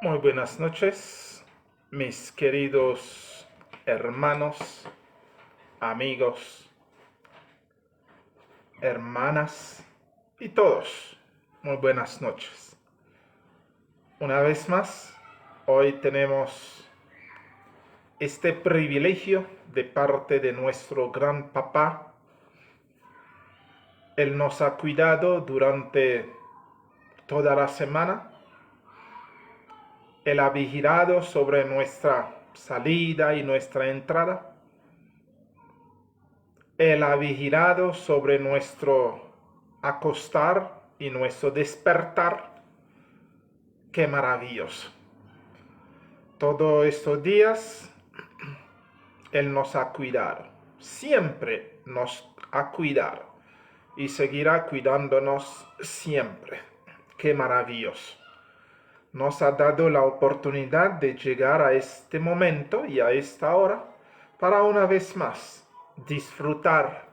Muy buenas noches, mis queridos hermanos, amigos, hermanas y todos. Muy buenas noches. Una vez más, hoy tenemos este privilegio de parte de nuestro gran papá. Él nos ha cuidado durante toda la semana. Él ha vigilado sobre nuestra salida y nuestra entrada. Él ha vigilado sobre nuestro acostar y nuestro despertar. Qué maravilloso. Todos estos días Él nos ha cuidado. Siempre nos ha cuidado. Y seguirá cuidándonos siempre. Qué maravilloso. Nos ha dado la oportunidad de llegar a este momento y a esta hora para una vez más disfrutar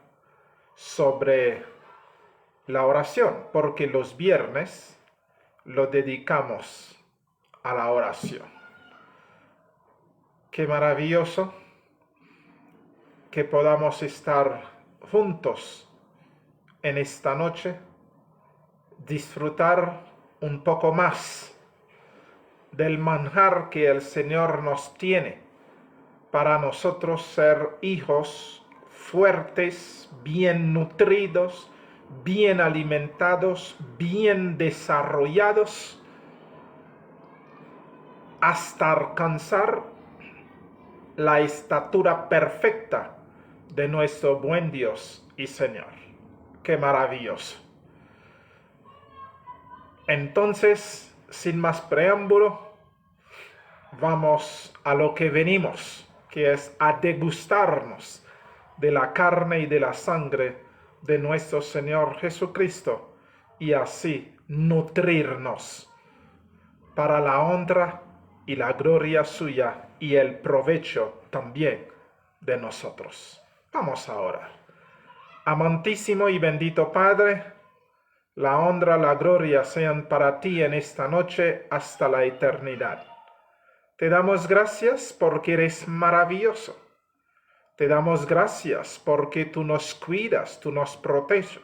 sobre la oración, porque los viernes lo dedicamos a la oración. Qué maravilloso que podamos estar juntos en esta noche, disfrutar un poco más del manjar que el Señor nos tiene para nosotros ser hijos fuertes, bien nutridos, bien alimentados, bien desarrollados, hasta alcanzar la estatura perfecta de nuestro buen Dios y Señor. ¡Qué maravilloso! Entonces, sin más preámbulo, vamos a lo que venimos, que es a degustarnos de la carne y de la sangre de nuestro Señor Jesucristo y así nutrirnos para la honra y la gloria suya y el provecho también de nosotros. Vamos a orar. Amantísimo y bendito Padre, la honra, la gloria sean para ti en esta noche hasta la eternidad. Te damos gracias porque eres maravilloso. Te damos gracias porque tú nos cuidas, tú nos proteges.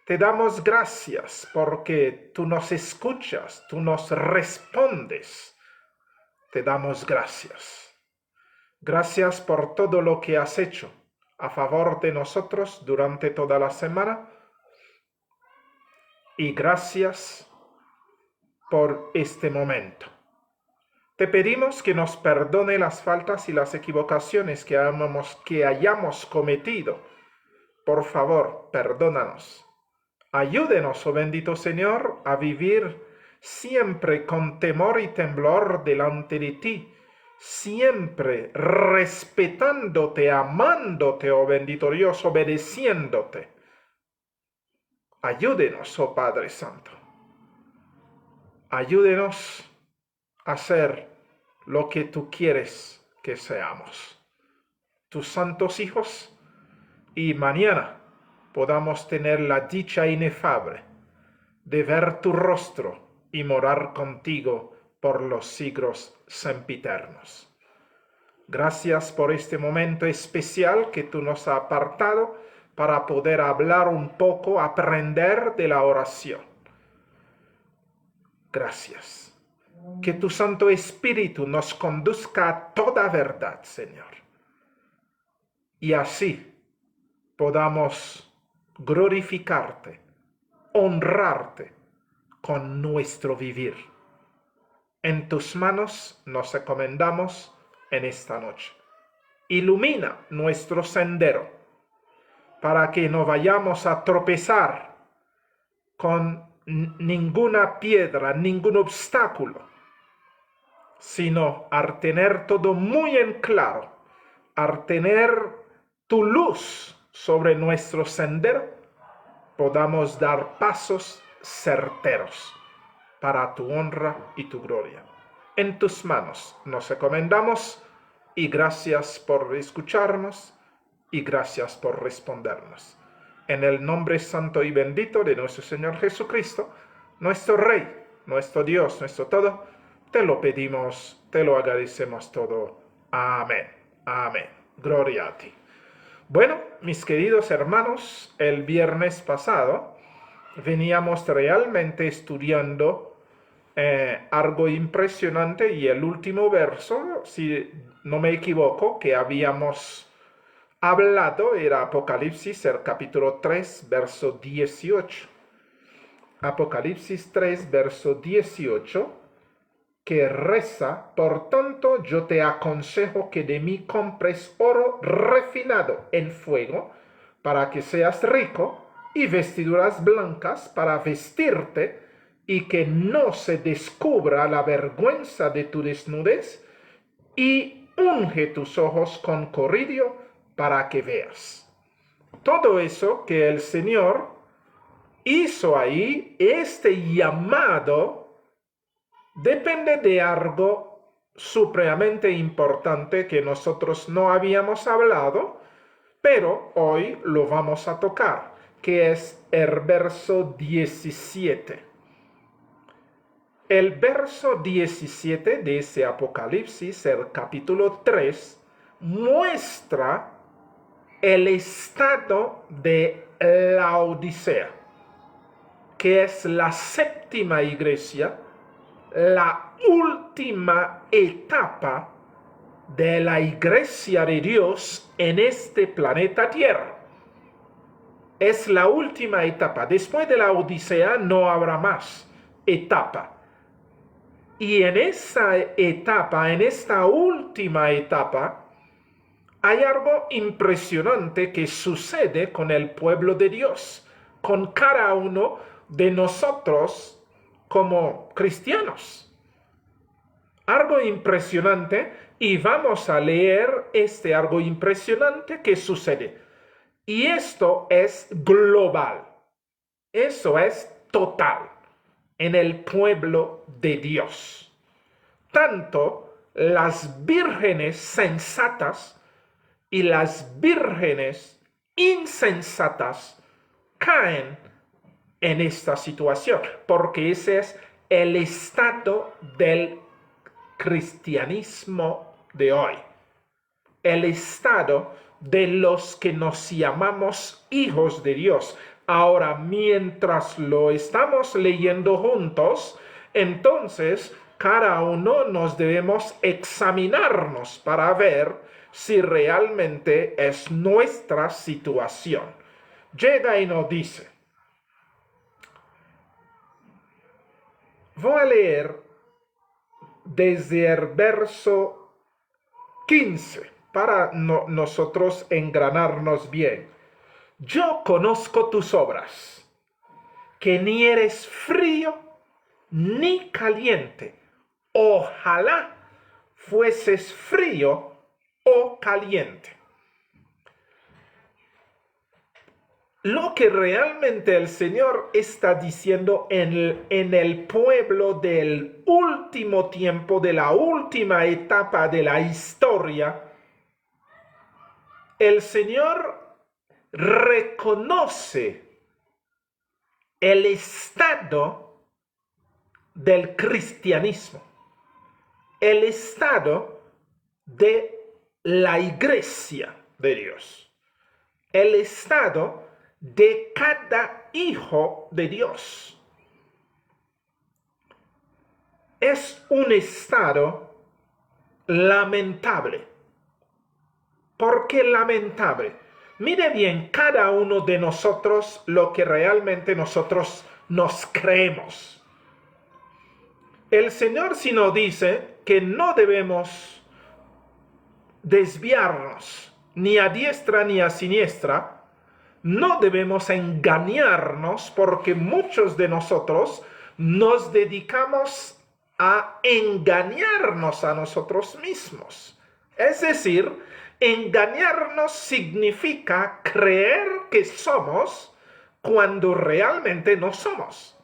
Te damos gracias porque tú nos escuchas, tú nos respondes. Te damos gracias. Gracias por todo lo que has hecho a favor de nosotros durante toda la semana. Y gracias por este momento. Te pedimos que nos perdone las faltas y las equivocaciones que hayamos cometido. Por favor, perdónanos. Ayúdenos, oh bendito Señor, a vivir siempre con temor y temblor delante de ti, siempre respetándote, amándote, oh bendito Dios, obedeciéndote. Ayúdenos, oh Padre Santo. Ayúdenos a ser lo que tú quieres que seamos, tus santos hijos, y mañana podamos tener la dicha inefable de ver tu rostro y morar contigo por los siglos sempiternos. Gracias por este momento especial que tú nos has apartado para poder hablar un poco, aprender de la oración. Gracias. Que tu Santo Espíritu nos conduzca a toda verdad, Señor. Y así podamos glorificarte, honrarte con nuestro vivir. En tus manos nos encomendamos en esta noche. Ilumina nuestro sendero para que no vayamos a tropezar con ninguna piedra, ningún obstáculo, sino al tener todo muy en claro, al tener tu luz sobre nuestro sendero, podamos dar pasos certeros para tu honra y tu gloria. En tus manos nos encomendamos y gracias por escucharnos y gracias por respondernos. En el nombre santo y bendito de nuestro Señor Jesucristo, nuestro Rey, nuestro Dios, nuestro todo, Te lo pedimos, te lo agradecemos todo. Amén. Amén. Gloria a ti. Bueno, mis queridos hermanos, el viernes pasado veníamos realmente estudiando algo impresionante y el último verso, si no me equivoco, que habíamos hablado era Apocalipsis, el capítulo 3, verso 18. Apocalipsis 3, verso 18, que reza: por tanto yo te aconsejo que de mí compres oro refinado en fuego, para que seas rico, y vestiduras blancas para vestirte, y que no se descubra la vergüenza de tu desnudez, y unge tus ojos con coririo para que veas. Todo eso que el Señor hizo ahí, este llamado, depende de algo supremamente importante que nosotros no habíamos hablado, pero hoy lo vamos a tocar, que es el verso 17. El verso 17 de ese Apocalipsis, el capítulo 3, muestra el estado de Laodicea, que es la séptima iglesia, la última etapa de la iglesia de Dios en este planeta Tierra. Es la última etapa. Después de la Odisea no habrá más etapa. Y en esa etapa, en esta última etapa, hay algo impresionante que sucede con el pueblo de Dios, con cada uno de nosotros como cristianos. Algo impresionante, y vamos a leer algo impresionante que sucede. Y esto es global, eso es total en el pueblo de Dios. Tanto las vírgenes sensatas y las vírgenes insensatas caen en esta situación, porque ese es el estado del cristianismo de hoy, el estado de los que nos llamamos hijos de Dios. Ahora, mientras lo estamos leyendo juntos, entonces cada uno nos debemos examinarnos para ver si realmente es nuestra situación. Llega y nos dice, voy a leer desde el verso 15 para nosotros engranarnos bien. Yo conozco tus obras, que ni eres frío ni caliente. Ojalá fueses frío o caliente. Lo que realmente el Señor está diciendo en el pueblo del último tiempo, de la última etapa de la historia, el Señor reconoce el estado del cristianismo, el estado de la iglesia de Dios, el estado de cada hijo de Dios. Es un estado lamentable. ¿Por qué lamentable? Mire bien cada uno de nosotros lo que realmente nosotros nos creemos. El Señor sí nos dice que no debemos desviarnos ni a diestra ni a siniestra, no debemos engañarnos, porque muchos de nosotros nos dedicamos a engañarnos a nosotros mismos. Es decir, engañarnos significa creer que somos cuando realmente no somos.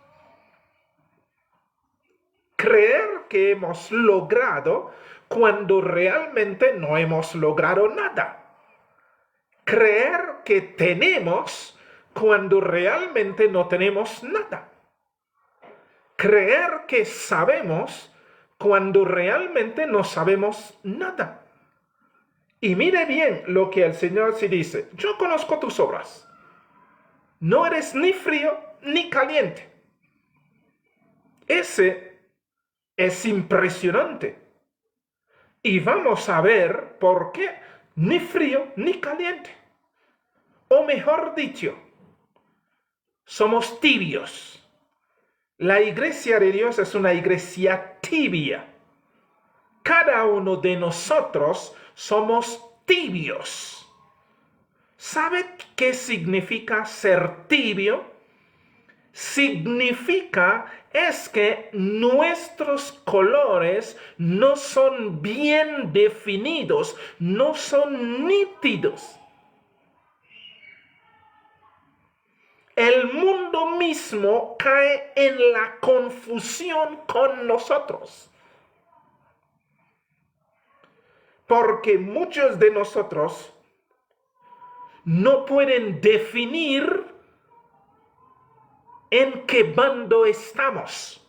Creer que hemos logrado cuando realmente no hemos logrado nada. Creer que tenemos cuando realmente no tenemos nada. Creer que sabemos cuando realmente no sabemos nada. Y mire bien lo que el Señor sí dice: yo conozco tus obras. No eres ni frío ni caliente. Ese es impresionante. Y vamos a ver por qué ni frío ni caliente. O mejor dicho, somos tibios. La iglesia de Dios es una iglesia tibia. Cada uno de nosotros somos tibios. ¿Sabe qué significa ser tibio? Significa es que nuestros colores no son bien definidos, no son nítidos. El mundo mismo cae en la confusión con nosotros. Porque muchos de nosotros no pueden definir en qué bando estamos.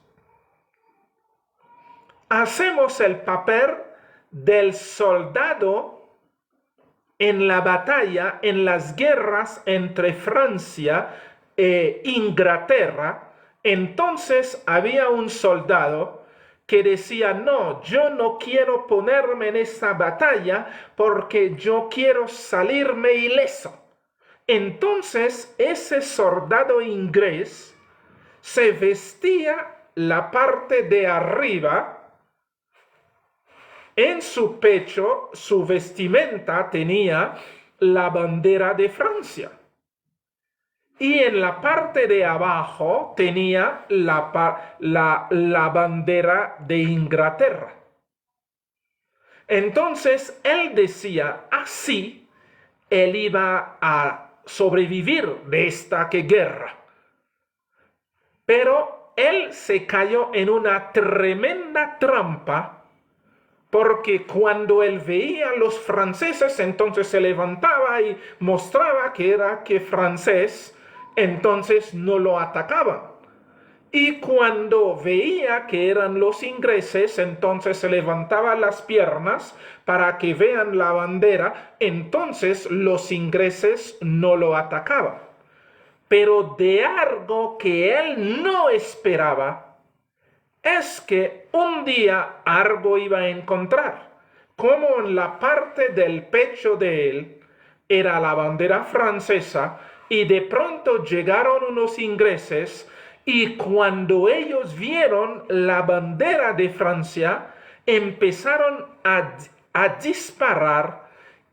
Hacemos el papel del soldado en la batalla, en las guerras entre Francia e Inglaterra. Entonces había un soldado que decía: no, yo no quiero ponerme en esta batalla porque yo quiero salirme ileso. Entonces ese soldado inglés se vestía la parte de arriba. En su pecho, su vestimenta tenía la bandera de Francia. Y en la parte de abajo tenía la bandera de Inglaterra. Entonces él decía: así él iba a sobrevivir de esta guerra. Pero él se cayó en una tremenda trampa, porque cuando él veía a los franceses, entonces se levantaba y mostraba que era francés, entonces no lo atacaban. Y cuando veía que eran los ingleses, entonces se levantaba las piernas para que vean la bandera, entonces los ingleses no lo atacaban. Pero de algo que él no esperaba, es que un día algo iba a encontrar, como en la parte del pecho de él era la bandera francesa, y de pronto llegaron unos ingleses, y cuando ellos vieron la bandera de Francia, empezaron a disparar,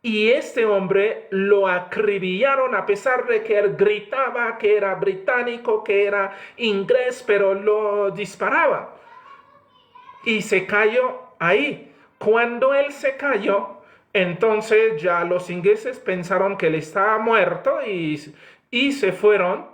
y este hombre lo acribillaron, a pesar de que él gritaba que era británico, que era inglés, pero lo disparaban. Y se cayó ahí. Cuando él se cayó, entonces ya los ingleses pensaron que él estaba muerto y se fueron.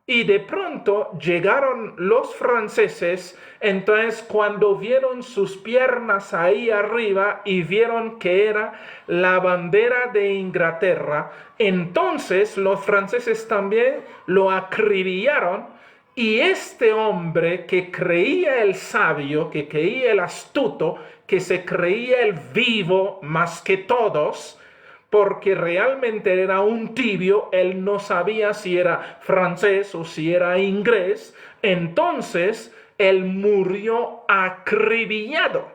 Y de pronto llegaron los franceses. Entonces cuando vieron sus piernas ahí arriba y vieron que era la bandera de Inglaterra, entonces los franceses también lo acribillaron. Y este hombre que creía el sabio, que creía el astuto, que se creía el vivo más que todos, porque realmente era un tibio, él no sabía si era francés o si era inglés, entonces él murió acribillado,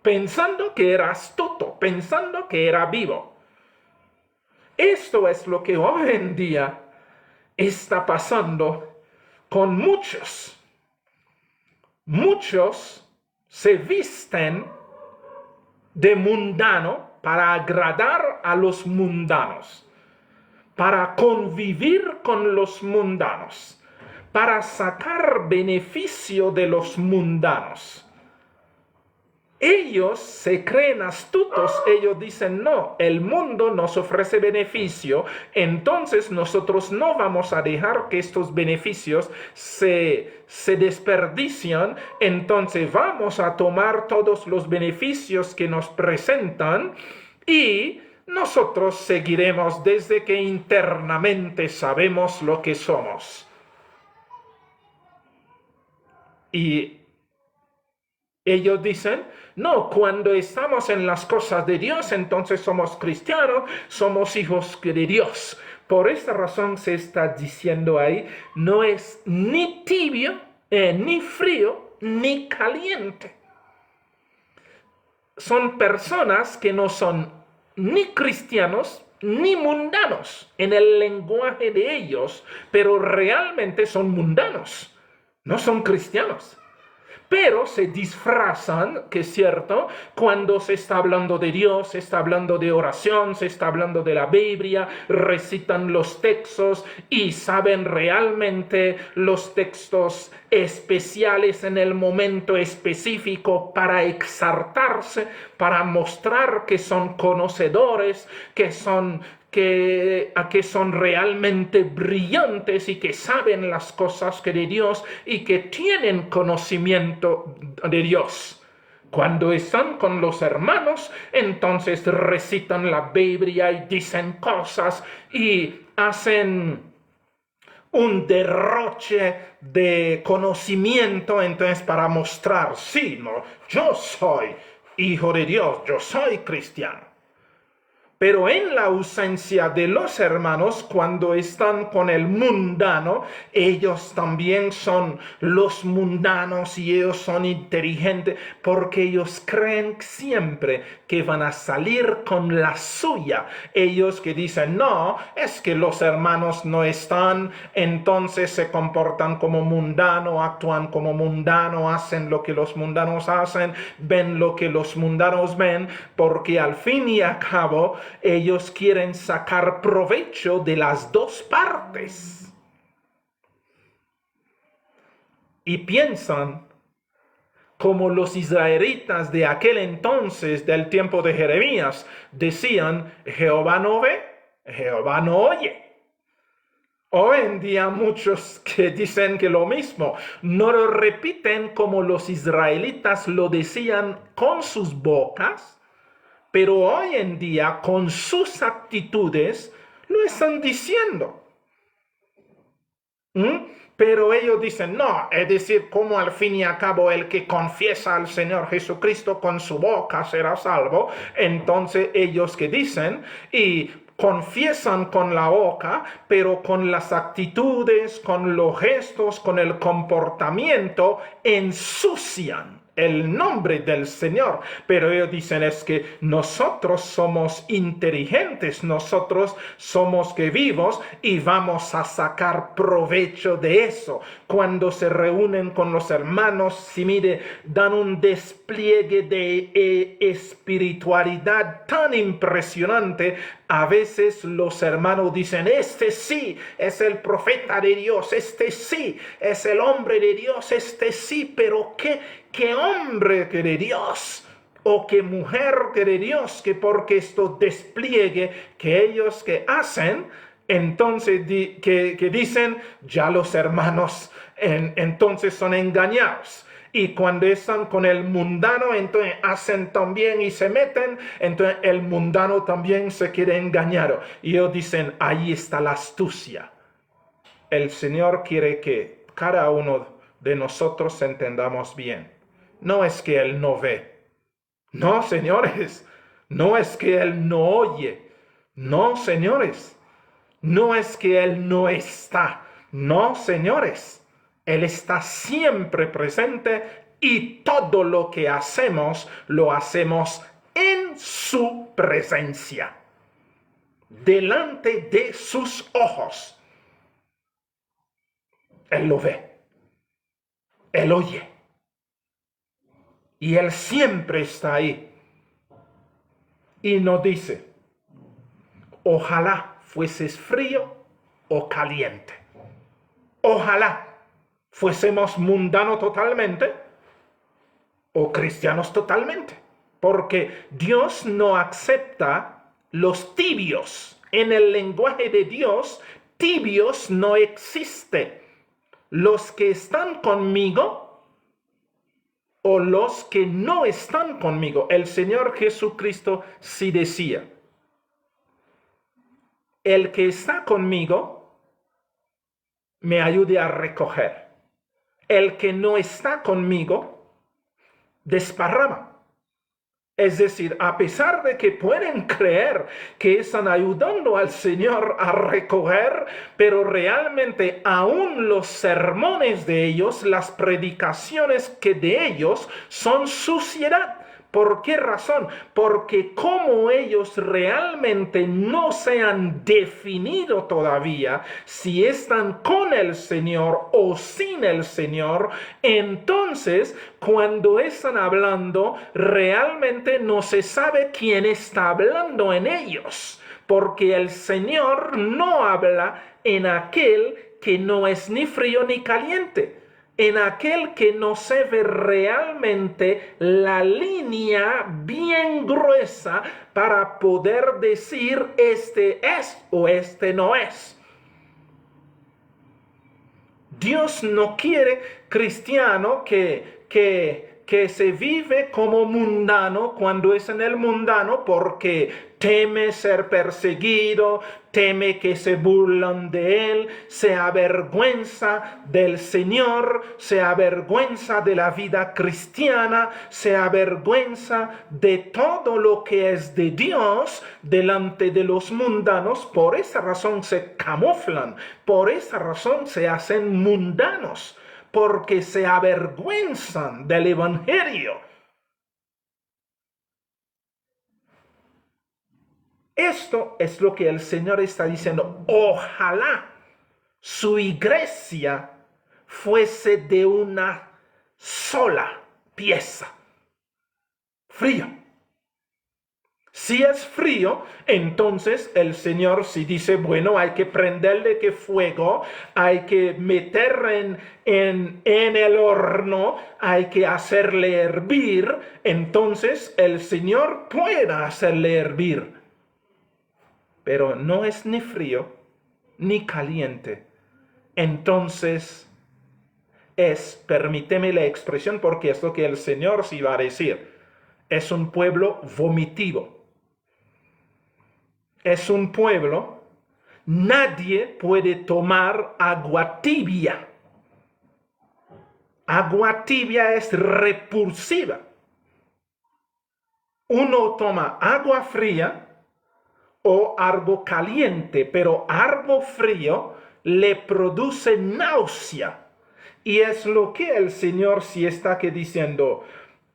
pensando que era astuto, pensando que era vivo. Esto es lo que hoy en día está pasando con muchos. Muchos se visten de mundano para agradar a los mundanos, para convivir con los mundanos, para sacar beneficio de los mundanos. Ellos se creen astutos, ellos dicen: no, el mundo nos ofrece beneficio, entonces nosotros no vamos a dejar que estos beneficios se desperdicien, entonces vamos a tomar todos los beneficios que nos presentan y nosotros seguiremos desde que internamente sabemos lo que somos. Y ellos dicen, no, cuando estamos en las cosas de Dios, entonces somos cristianos, somos hijos de Dios. Por esta razón se está diciendo ahí, no es ni tibio, ni frío, ni caliente. Son personas que no son ni cristianos ni mundanos en el lenguaje de ellos, pero realmente son mundanos, no son cristianos. Pero se disfrazan, que es cierto, cuando se está hablando de Dios, se está hablando de oración, se está hablando de la Biblia, recitan los textos y saben realmente los textos especiales en el momento específico para exaltarse, para mostrar que son conocedores, que son realmente brillantes y que saben las cosas que de Dios y que tienen conocimiento de Dios. Cuando están con los hermanos, entonces recitan la Biblia y dicen cosas y hacen un derroche de conocimiento, entonces para mostrar, sí, no, yo soy hijo de Dios, yo soy cristiano. Pero en la ausencia de los hermanos, cuando están con el mundano, ellos también son los mundanos y ellos son inteligentes porque ellos creen siempre que van a salir con la suya. Ellos que dicen, no, es que los hermanos no están, entonces se comportan como mundano, actúan como mundano, hacen lo que los mundanos hacen, ven lo que los mundanos ven, porque al fin y al cabo, ellos quieren sacar provecho de las dos partes. Y piensan como los israelitas de aquel entonces, del tiempo de Jeremías, decían, Jehová no ve, Jehová no oye. Hoy en día muchos que dicen que lo mismo, no lo repiten como los israelitas lo decían con sus bocas, pero hoy en día, con sus actitudes, lo están diciendo. Pero ellos dicen, no, es decir, como al fin y al cabo el que confiesa al Señor Jesucristo con su boca será salvo. Entonces ellos que dicen, y confiesan con la boca, pero con las actitudes, con los gestos, con el comportamiento, ensucian el nombre del Señor. Pero ellos dicen es que nosotros somos inteligentes, nosotros somos que vivos y vamos a sacar provecho de eso. Cuando se reúnen con los hermanos, si mire, dan un despliegue de espiritualidad tan impresionante. A veces los hermanos dicen, este sí es el profeta de Dios, este sí es el hombre de Dios, este sí, pero ¿qué hombre que de Dios? O qué mujer que de Dios, que porque esto despliegue que ellos que hacen, entonces que dicen, ya los hermanos entonces son engañados. Y cuando están con el mundano, entonces hacen también y se meten, entonces el mundano también se quiere engañar. Y ellos dicen, ahí está la astucia. El Señor quiere que cada uno de nosotros entendamos bien. No es que Él no ve. No, señores. No es que Él no oye. No, señores. No es que Él no está. No, señores. Él está siempre presente y todo lo que hacemos, lo hacemos en su presencia, delante de sus ojos. Él lo ve, Él oye y Él siempre está ahí. Y nos dice, ojalá fueses frío o caliente. Ojalá fuésemos mundanos totalmente o cristianos totalmente, porque Dios no acepta los tibios. En el lenguaje de Dios, tibios no existe. Los que están conmigo o los que no están conmigo. El Señor Jesucristo sí decía, el que está conmigo me ayude a recoger. el que no está conmigo desparrama. Es decir, a pesar de que pueden creer que están ayudando al Señor a recoger, pero realmente aún los sermones de ellos, las predicaciones que de ellos son suciedad. ¿Por qué razón? Porque como ellos realmente no se han definido todavía si están con el Señor o sin el Señor, entonces cuando están hablando realmente no se sabe quién está hablando en ellos, porque el Señor no habla en aquel que no es ni frío ni caliente, en aquel que no se ve realmente la línea bien gruesa para poder decir este es o este no es. Dios no quiere cristiano que se vive como mundano cuando es en el mundano porque teme ser perseguido, teme que se burlan de él, se avergüenza del Señor, se avergüenza de la vida cristiana, se avergüenza de todo lo que es de Dios delante de los mundanos. Por esa razón se camuflan, por esa razón se hacen mundanos, porque se avergüenzan del Evangelio. Esto es lo que el Señor está diciendo. Ojalá su iglesia fuese de una sola pieza. Frío. Si es frío, entonces el Señor si dice, bueno, hay que prenderle que fuego, hay que meter en el horno, hay que hacerle hervir, entonces el Señor pueda hacerle hervir. Pero no es ni frío ni caliente. Entonces permíteme la expresión porque es lo que el Señor sí va a decir, es un pueblo vomitivo. Es un pueblo, nadie puede tomar agua tibia. Agua tibia es repulsiva. Uno toma agua fría o algo caliente, pero algo frío le produce náusea. Y es lo que el Señor sí está aquí diciendo.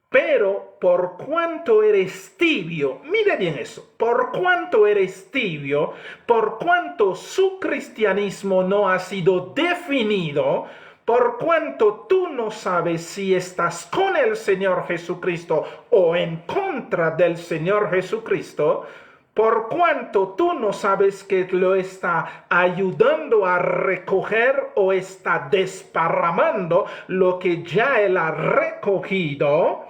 Pero por cuanto eres tibio, mire bien eso, por cuanto eres tibio, por cuanto su cristianismo no ha sido definido, por cuanto tú no sabes si estás con el Señor Jesucristo o en contra del Señor Jesucristo, por cuanto tú no sabes que lo está ayudando a recoger o está desparramando lo que ya él ha recogido,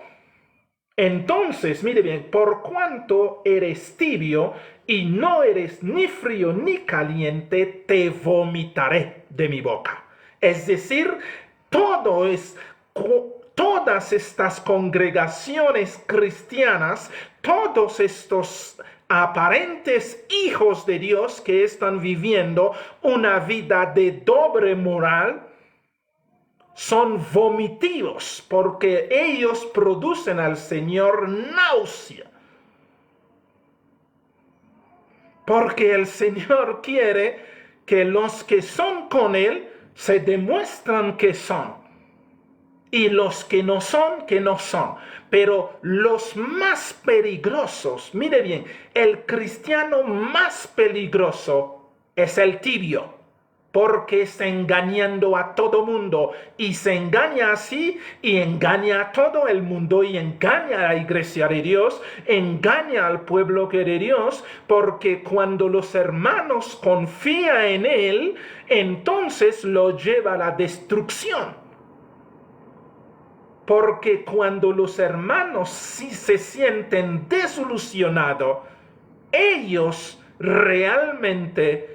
entonces, mire bien, por cuanto eres tibio y no eres ni frío ni caliente, te vomitaré de mi boca. Es decir, todas estas congregaciones cristianas, todos estos aparentes hijos de Dios que están viviendo una vida de doble moral, son vomitivos porque ellos producen al Señor náusea. Porque el Señor quiere que los que son con Él se demuestran que son. Y los que no son, que no son. Pero los más peligrosos, mire bien, el cristiano más peligroso es el tibio. Porque está engañando a todo mundo y se engaña así y engaña a todo el mundo y engaña a la iglesia de Dios, engaña al pueblo que de Dios, porque cuando los hermanos confían en él, entonces lo lleva a la destrucción. Porque cuando los hermanos sí se sienten desilusionados, ellos realmente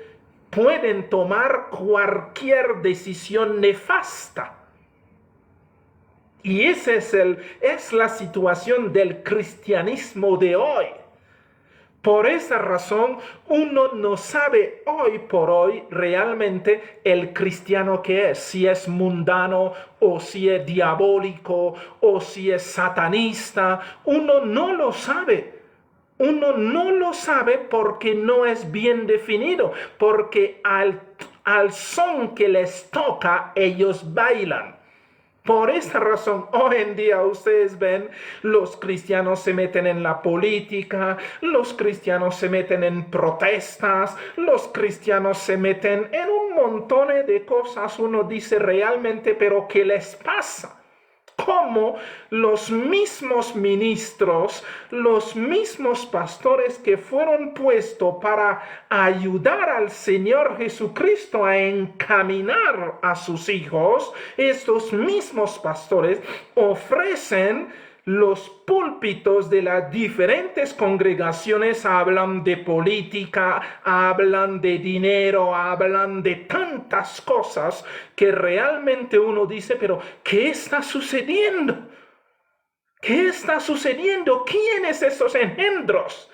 pueden tomar cualquier decisión nefasta. Y esa es la situación del cristianismo de hoy. Por esa razón, uno no sabe hoy por hoy realmente el cristiano que es, si es mundano o si es diabólico o si es satanista. Uno no lo sabe. Uno no lo sabe porque no es bien definido, porque al son que les toca, ellos bailan. Por esta razón, hoy en día ustedes ven, los cristianos se meten en la política, los cristianos se meten en protestas, los cristianos se meten en un montón de cosas. Uno dice realmente, pero ¿qué les pasa? Como los mismos ministros, los mismos pastores que fueron puestos para ayudar al Señor Jesucristo a encaminar a sus hijos, estos mismos pastores ofrecen los púlpitos de las diferentes congregaciones, hablan de política, hablan de dinero, hablan de tantas cosas que realmente uno dice, pero ¿qué está sucediendo? ¿Qué está sucediendo? ¿Quiénes esos engendros?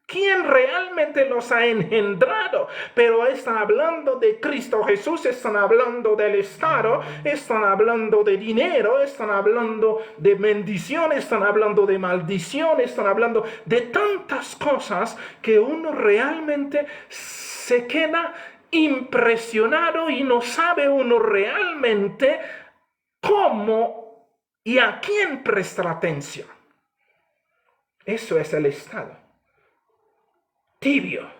¿Quién realmente los ha engendrado? Pero están hablando de Cristo Jesús, están hablando del Estado, están hablando de dinero, están hablando de bendición, están hablando de maldición, están hablando de tantas cosas que uno realmente se queda impresionado y no sabe uno realmente cómo y a quién prestar atención. Eso es el Estado. Tibios,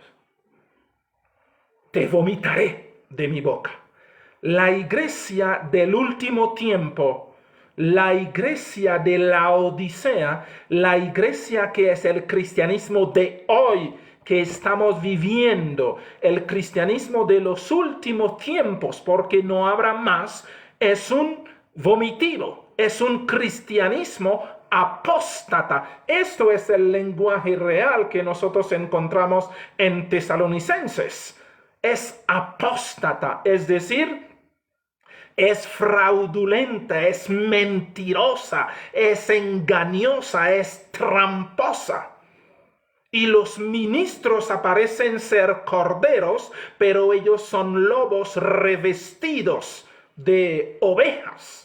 te vomitaré de mi boca. La iglesia del último tiempo, la iglesia de la Odisea, la iglesia que es el cristianismo de hoy que estamos viviendo, el cristianismo de los últimos tiempos, porque no habrá más, es un vomitivo, es un cristianismo apóstata. Esto es el lenguaje real que nosotros encontramos en Tesalonicenses. Es apóstata, es decir, es fraudulenta, es mentirosa, es engañosa, es tramposa. Y los ministros aparecen ser corderos, pero ellos son lobos revestidos de ovejas.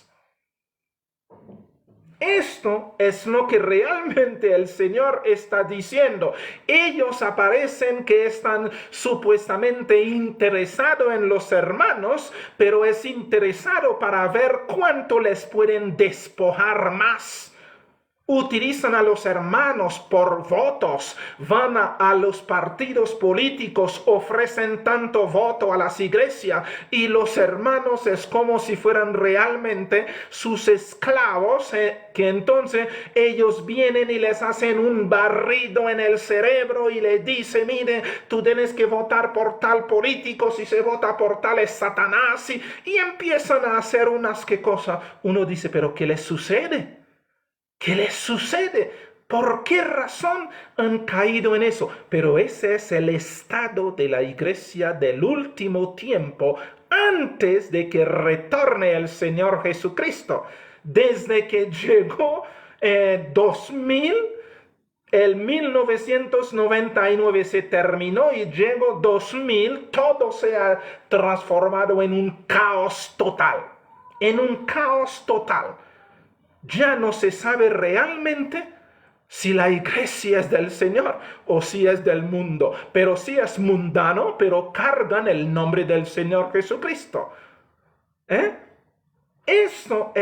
Esto es lo que realmente el Señor está diciendo. Ellos aparecen que están supuestamente interesados en los hermanos, pero es interesado para ver cuánto les pueden despojar más. Utilizan a los hermanos por votos, van a los partidos políticos, ofrecen tanto voto a las iglesias y los hermanos es como si fueran realmente sus esclavos, que entonces ellos vienen y les hacen un barrido en el cerebro y les dicen, mire, tú tienes que votar por tal político, si se vota por tal es Satanás, y empiezan a hacer unas que cosas. Uno dice, pero ¿qué les sucede? ¿Qué les sucede? ¿Por qué razón han caído en eso? Pero ese es el estado de la iglesia del último tiempo, antes de que retorne el Señor Jesucristo. Desde que llegó 1999 se terminó y llegó 2000, todo se ha transformado en un caos total. En un caos total. Ya no se sabe realmente si la iglesia es del Señor o si es del mundo. Pero si es mundano, pero cargan el nombre del Señor Jesucristo. Esto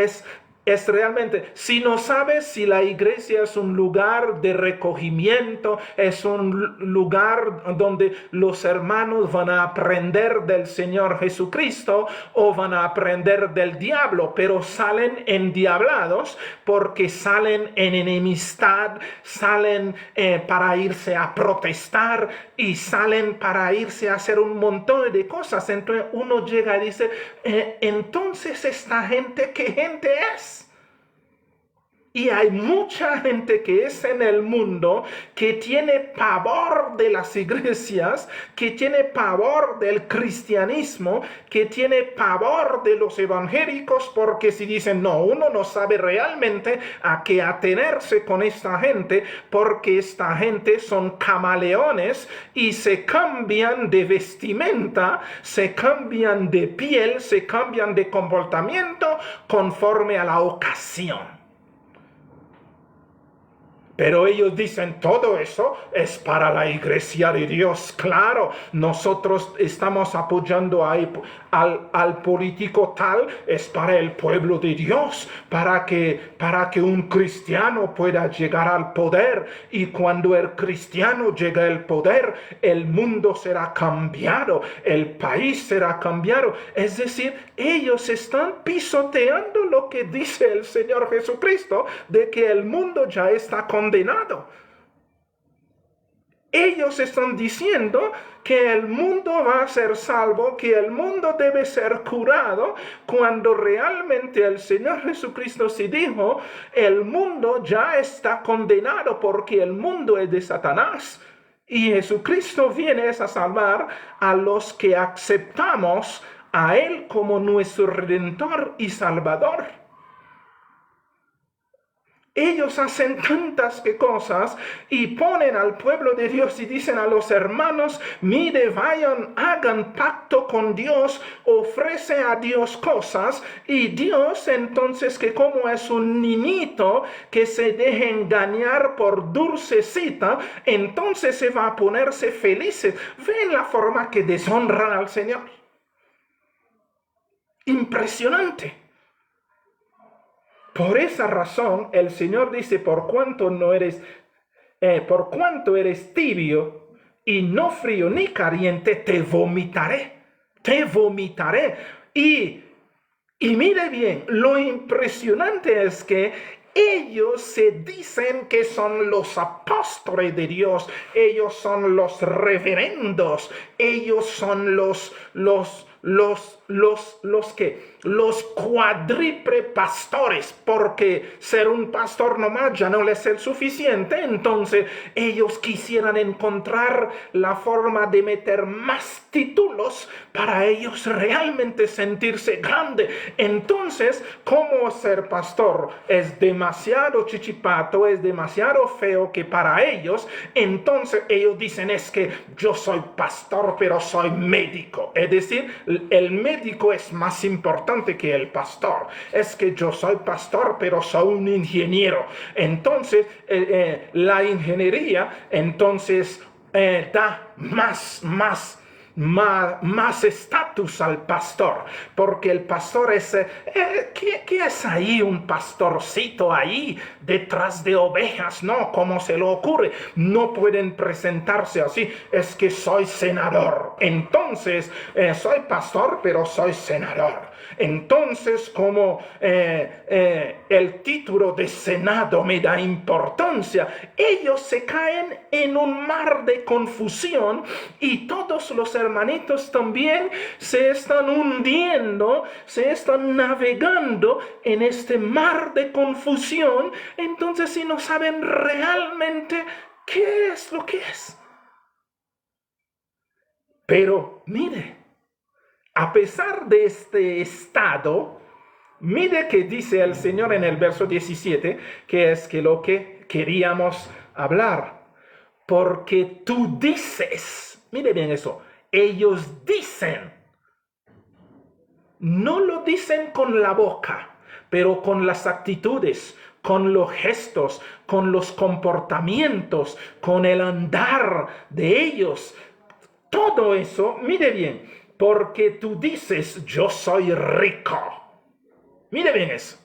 es realmente, si no sabes si la iglesia es un lugar de recogimiento, es un lugar donde los hermanos van a aprender del Señor Jesucristo o van a aprender del diablo, pero salen endiablados porque salen en enemistad, salen para irse a protestar y salen para irse a hacer un montón de cosas. Entonces uno llega y dice, entonces esta gente, ¿qué gente es? Y hay mucha gente que es en el mundo que tiene pavor de las iglesias, que tiene pavor del cristianismo, que tiene pavor de los evangélicos, porque si dicen, no, uno no sabe realmente a qué atenerse con esta gente, porque esta gente son camaleones y se cambian de vestimenta, se cambian de piel, se cambian de comportamiento conforme a la ocasión. Pero ellos dicen, todo eso es para la iglesia de Dios. Claro, nosotros estamos apoyando al político tal, es para el pueblo de Dios, para que un cristiano pueda llegar al poder. Y cuando el cristiano llega al poder, el mundo será cambiado, el país será cambiado. Es decir, ellos están pisoteando lo que dice el Señor Jesucristo, de que el mundo ya está condenado. Ellos están diciendo que el mundo va a ser salvo, que el mundo debe ser curado, cuando realmente el Señor Jesucristo sí dijo, el mundo ya está condenado porque el mundo es de Satanás. Y Jesucristo viene a salvar a los que aceptamos a Él como nuestro Redentor y Salvador. Ellos hacen tantas cosas y ponen al pueblo de Dios y dicen a los hermanos, mire, vayan, hagan pacto con Dios, ofrece a Dios cosas, y Dios entonces, que como es un niñito que se deja engañar por dulcecita, entonces se va a ponerse felices. ¿Ven la forma que deshonran al Señor? Impresionante. Por esa razón, el Señor dice, por cuanto eres tibio y no frío ni caliente, te vomitaré. Te vomitaré. Y mire bien, lo impresionante es que ellos se dicen que son los apóstoles de Dios, ellos son los reverendos, ellos son los cuádruple pastores, porque ser un pastor nomás ya no les es suficiente. Entonces ellos quisieran encontrar la forma de meter más títulos para ellos realmente sentirse grande. Entonces, ¿cómo ser pastor? Es demasiado chichipato, es demasiado feo que para ellos. Entonces ellos dicen, es que yo soy pastor pero soy médico, es decir, el médico es más importante que el pastor. Es que yo soy pastor pero soy un ingeniero. Entonces la ingeniería entonces da más estatus al pastor, porque el pastor es ¿qué es ahí un pastorcito ahí detrás de ovejas? No, ¿cómo se le ocurre? No pueden presentarse así. Es que soy senador, entonces soy pastor pero soy senador. Entonces, como el título de Senado me da importancia, ellos se caen en un mar de confusión, y todos los hermanitos también se están hundiendo, se están navegando en este mar de confusión. Entonces, si no saben realmente qué es lo que es. Pero mire, a pesar de este estado, mire que dice el Señor en el verso 17, que es que lo que queríamos hablar. Porque tú dices, mire bien eso, ellos dicen, no lo dicen con la boca, pero con las actitudes, con los gestos, con los comportamientos, con el andar de ellos. Todo eso, mire bien, porque tú dices, yo soy rico. Mire bien eso.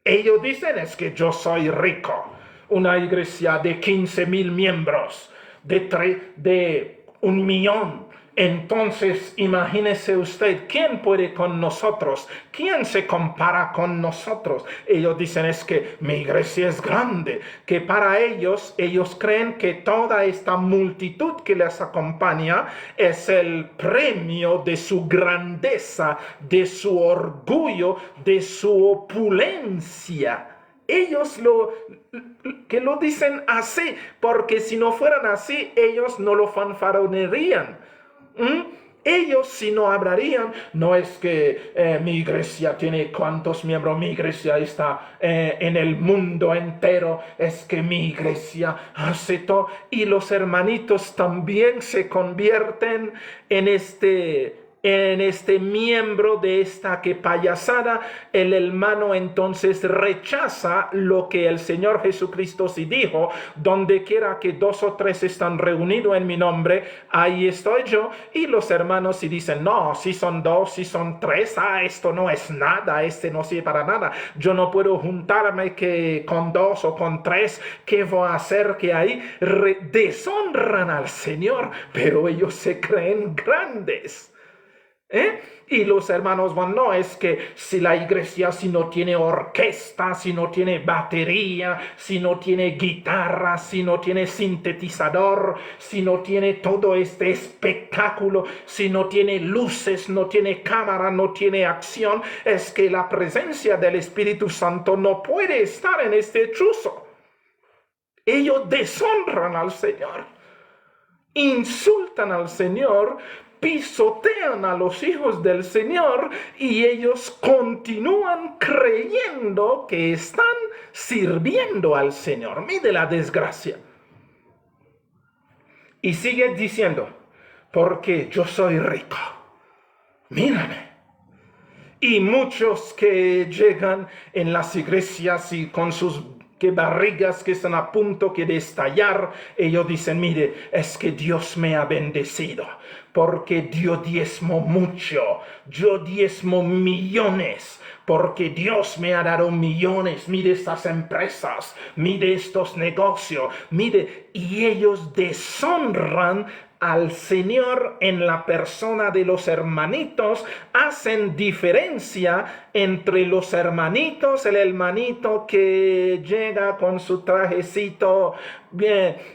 Ellos dicen, es que yo soy rico. Una iglesia de 15,000 miembros, de 1 millón. Entonces, imagínese usted, ¿quién puede con nosotros? ¿Quién se compara con nosotros? Ellos dicen, es que mi iglesia es grande, que para ellos creen que toda esta multitud que les acompaña es el premio de su grandeza, de su orgullo, de su opulencia. ellos que lo dicen así, porque si no fueran así, ellos no lo fanfaronearían. Ellos si no hablarían, no es que mi iglesia tiene cuántos miembros, mi iglesia está en el mundo entero, es que mi iglesia hace todo, y los hermanitos también se convierten en este miembro de esta que payasada. El hermano entonces rechaza lo que el Señor Jesucristo sí dijo: donde quiera que 2 o 3 están reunidos en mi nombre, ahí estoy yo. Y los hermanos sí dicen: no, si son 2, si son 3, esto no es nada, no sirve para nada, yo no puedo juntarme que con 2 o con 3, ¿qué voy a hacer? Que ahí deshonran al Señor, pero ellos se creen grandes. Y los hermanos van: no, es que si la iglesia si no tiene orquesta, si no tiene batería, si no tiene guitarra, si no tiene sintetizador, si no tiene todo este espectáculo, si no tiene luces, no tiene cámara, no tiene acción, es que la presencia del Espíritu Santo no puede estar en este chuzo. Ellos deshonran al Señor, insultan al Señor, pisotean a los hijos del Señor, y ellos continúan creyendo que están sirviendo al Señor. Mire la desgracia. Y sigue diciendo: porque yo soy rico, mírame. Y muchos que llegan en las iglesias y con sus barrigas que están a punto de estallar, ellos dicen: mire, es que Dios me ha bendecido, porque yo diezmo mucho, yo diezmo millones, porque Dios me ha dado millones, mire estas empresas, mire estos negocios, mire, y ellos deshonran al Señor en la persona de los hermanitos, hacen diferencia entre los hermanitos, el hermanito que llega con su trajecito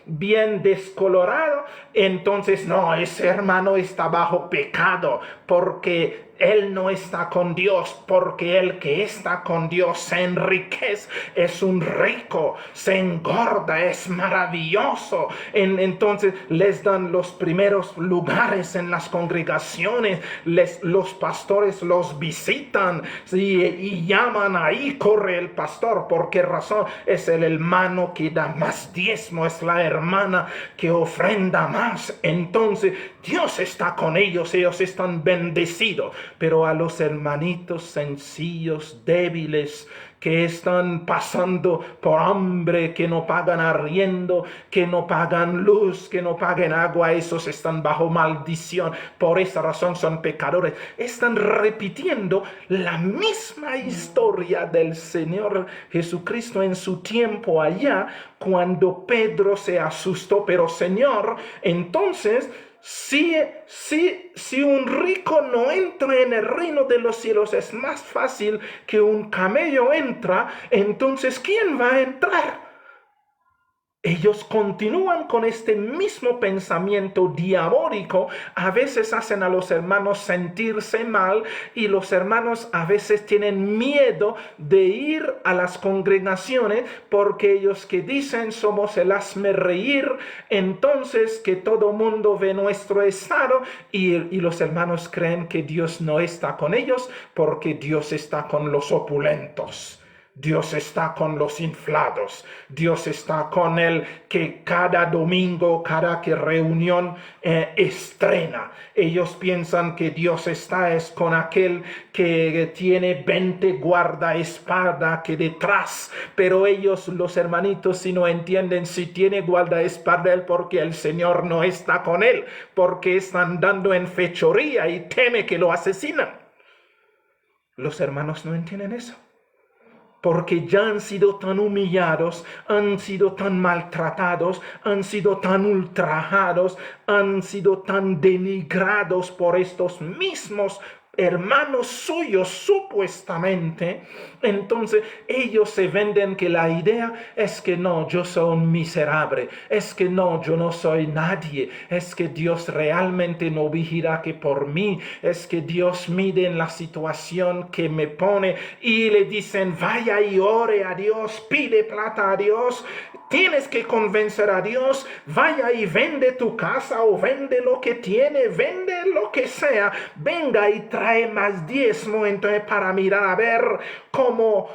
bien descolorado, entonces no, ese hermano está bajo pecado, porque él no está con Dios, porque el que está con Dios se enriquece, es un rico, se engorda, es maravilloso. Entonces les dan los primeros lugares en las congregaciones, los pastores los visitan, ¿sí? Y llaman: ahí corre el pastor. ¿Por qué razón? Es el hermano que da más diezmo, es la hermana que ofrenda más. Entonces Dios está con ellos, ellos están bendecidos. Pero a los hermanitos sencillos, débiles, que están pasando por hambre, que no pagan arriendo, que no pagan luz, que no pagan agua, esos están bajo maldición. Por esa razón son pecadores. Están repitiendo la misma historia del Señor Jesucristo en su tiempo allá, cuando Pedro se asustó. Pero Señor, entonces, si un rico no entra en el reino de los cielos, es más fácil que un camello entra, entonces ¿quién va a entrar? Ellos continúan con este mismo pensamiento diabólico. A veces hacen a los hermanos sentirse mal, y los hermanos a veces tienen miedo de ir a las congregaciones, porque ellos que dicen: somos el hazmerreír, entonces que todo mundo ve nuestro estado, y los hermanos creen que Dios no está con ellos, porque Dios está con los opulentos. Dios está con los inflados. Dios está con el que cada domingo, cada reunión estrena. Ellos piensan que Dios está es con aquel que tiene 20 guardaespaldas que detrás. Pero ellos, los hermanitos, si no entienden, si tiene guardaespaldas él, porque el Señor no está con él, porque están dando en fechoría y teme que lo asesinan. Los hermanos no entienden eso, porque ya han sido tan humillados, han sido tan maltratados, han sido tan ultrajados, han sido tan denigrados por estos mismos hermanos suyos supuestamente, entonces ellos se venden que la idea es que no, yo soy un miserable, es que no, yo no soy nadie, es que Dios realmente no vigila que por mí, es que Dios mide en la situación que me pone y le dicen vaya y ore a Dios, pide plata a Dios, tienes que convencer a Dios, vaya y vende tu casa o vende lo que tiene, vende lo que sea, venga y trae más diezmo entonces para mirar a ver cómo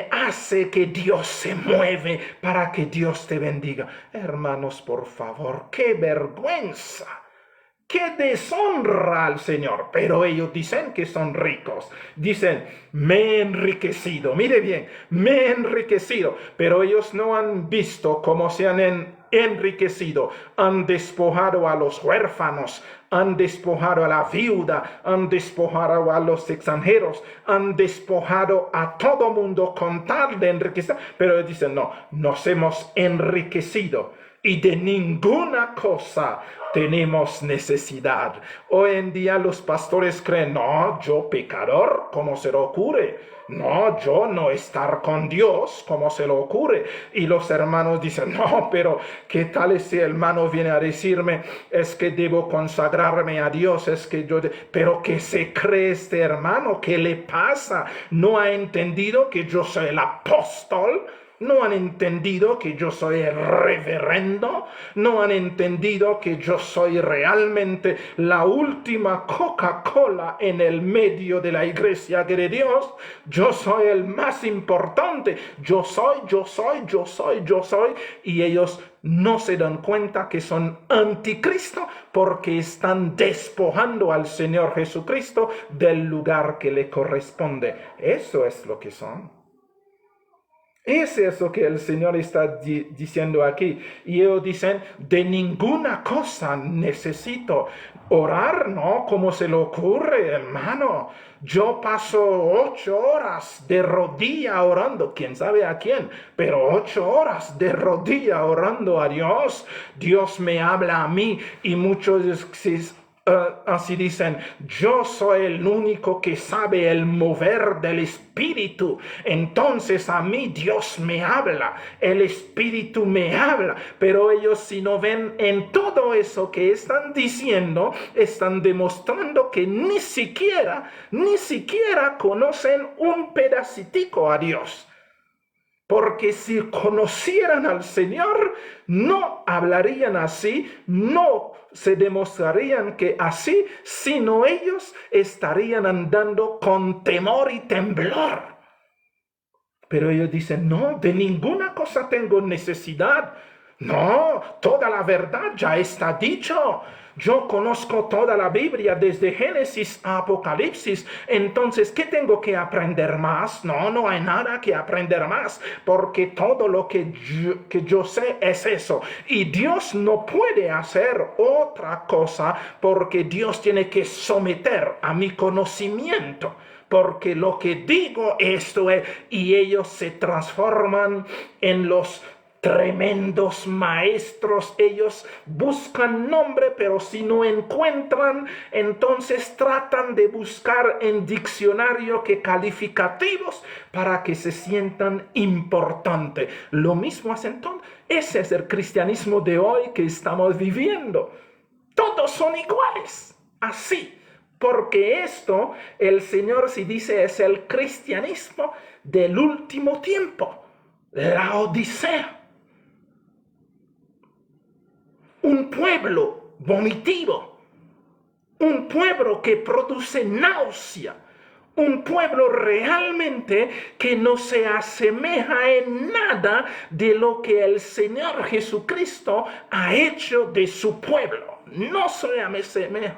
hace que Dios se mueve para que Dios te bendiga. Hermanos, por favor, qué vergüenza. ¡Qué deshonra al Señor! Pero ellos dicen que son ricos. Dicen, me he enriquecido. Mire bien, me he enriquecido. Pero ellos no han visto cómo se han enriquecido. Han despojado a los huérfanos, han despojado a la viuda, han despojado a los extranjeros, han despojado a todo mundo con tal de enriquecer. Pero ellos dicen, no, nos hemos enriquecido. Y de ninguna cosa tenemos necesidad. Hoy en día los pastores creen, no, yo pecador, ¿cómo se le ocurre? No, yo no estar con Dios, ¿cómo se le ocurre? Y los hermanos dicen, no, pero ¿qué tal si el hermano viene a decirme, es que debo consagrarme a Dios, es que yo... Pero ¿qué se cree este hermano? ¿Qué le pasa? ¿No ha entendido que yo soy el apóstol? ¿No han entendido que yo soy el reverendo? ¿No han entendido que yo soy realmente la última Coca-Cola en el medio de la iglesia de Dios? Yo soy el más importante. Yo soy. Y ellos no se dan cuenta que son anticristo porque están despojando al Señor Jesucristo del lugar que le corresponde. Eso es lo que son. Es eso que el Señor está diciendo aquí. Y ellos dicen, de ninguna cosa necesito orar, ¿no? ¿Cómo se le ocurre, hermano? Yo paso 8 horas de rodilla orando, quién sabe a quién, pero 8 horas de rodilla orando a Dios. Dios me habla a mí y muchos así dicen, yo soy el único que sabe el mover del Espíritu. Entonces a mí Dios me habla, el Espíritu me habla. Pero ellos si no ven en todo eso que están diciendo, están demostrando que ni siquiera conocen un pedacitico a Dios. Porque si conocieran al Señor, no hablarían así, no se demostrarían que así, sino ellos estarían andando con temor y temblor. Pero ellos dicen, no, de ninguna cosa tengo necesidad. No, toda la verdad ya está dicho. Yo conozco toda la Biblia desde Génesis a Apocalipsis. Entonces, ¿qué tengo que aprender más? No hay nada que aprender más, porque todo lo que yo sé es eso. Y Dios no puede hacer otra cosa porque Dios tiene que someter a mi conocimiento. Porque lo que digo esto es, y ellos se transforman en los tremendos maestros. Ellos buscan nombre, pero si no encuentran, entonces tratan de buscar en diccionario que calificativos para que se sientan importantes. Lo mismo hacen entonces. Ese es el cristianismo de hoy que estamos viviendo. Todos son iguales, así. Porque esto, el Señor sí dice, es el cristianismo del último tiempo, la Odisea. Un pueblo vomitivo, un pueblo que produce náusea, un pueblo realmente que no se asemeja en nada de lo que el Señor Jesucristo ha hecho de su pueblo. No se asemeja.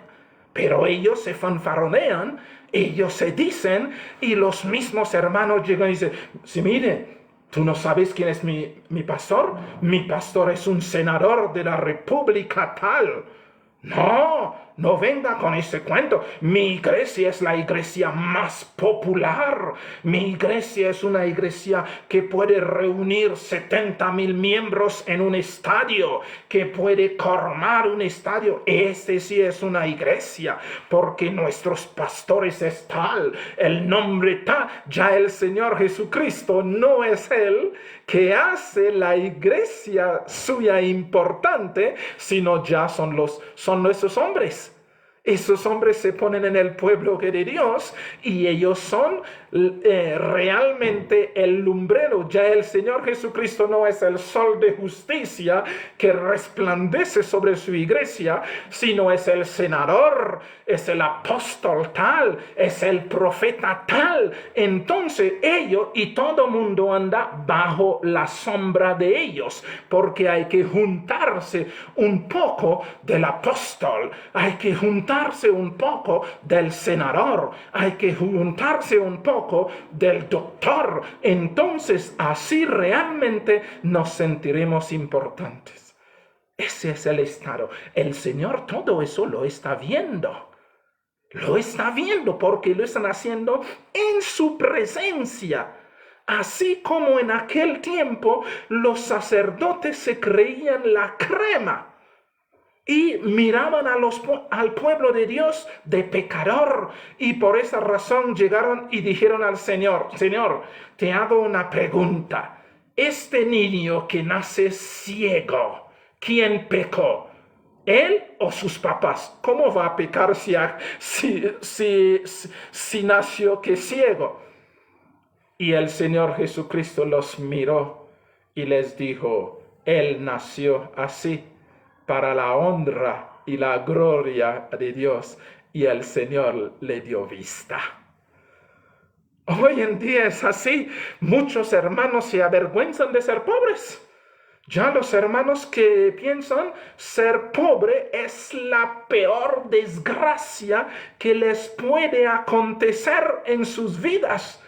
Pero ellos se fanfarronean, ellos se dicen, y los mismos hermanos llegan y dicen, sí, mire, ¿tú no sabes quién es mi pastor? Mi pastor es un senador de la república tal. No, no venga con ese cuento. Mi iglesia es la iglesia más popular. Mi iglesia es una iglesia que puede reunir 70,000 miembros en un estadio, que puede colmar un estadio. Ese sí es una iglesia, porque nuestros pastores es tal, el nombre tal. Ya el Señor Jesucristo no es Él que hace la iglesia suya importante, sino ya son nuestros hombres. Esos hombres se ponen en el pueblo de Dios y ellos son realmente el lumbrero. Ya el Señor Jesucristo no es el sol de justicia que resplandece sobre su iglesia, sino es el senador, es el apóstol tal, es el profeta tal. Entonces ellos y todo mundo anda bajo la sombra de ellos, porque hay que juntarse un poco del apóstol, hay que juntarse un poco del senador, hay que juntarse un poco del doctor. Entonces así realmente nos sentiremos importantes. Ese es el estado. El Señor todo eso lo está viendo. Lo está viendo porque lo están haciendo en su presencia. Así como en aquel tiempo los sacerdotes se creían la crema y miraban al pueblo de Dios de pecador, y por esa razón llegaron y dijeron al Señor: Señor, te hago una pregunta. Este niño que nace ciego, ¿quién pecó? ¿Él o sus papás? ¿Cómo va a pecar si nació que ciego? Y el Señor Jesucristo los miró y les dijo: Él nació así, para la honra y la gloria de Dios, y el Señor le dio vista. Hoy en día es así. Muchos hermanos se avergüenzan de ser pobres. Ya los hermanos que piensan ser pobre es la peor desgracia que les puede acontecer en sus vidas.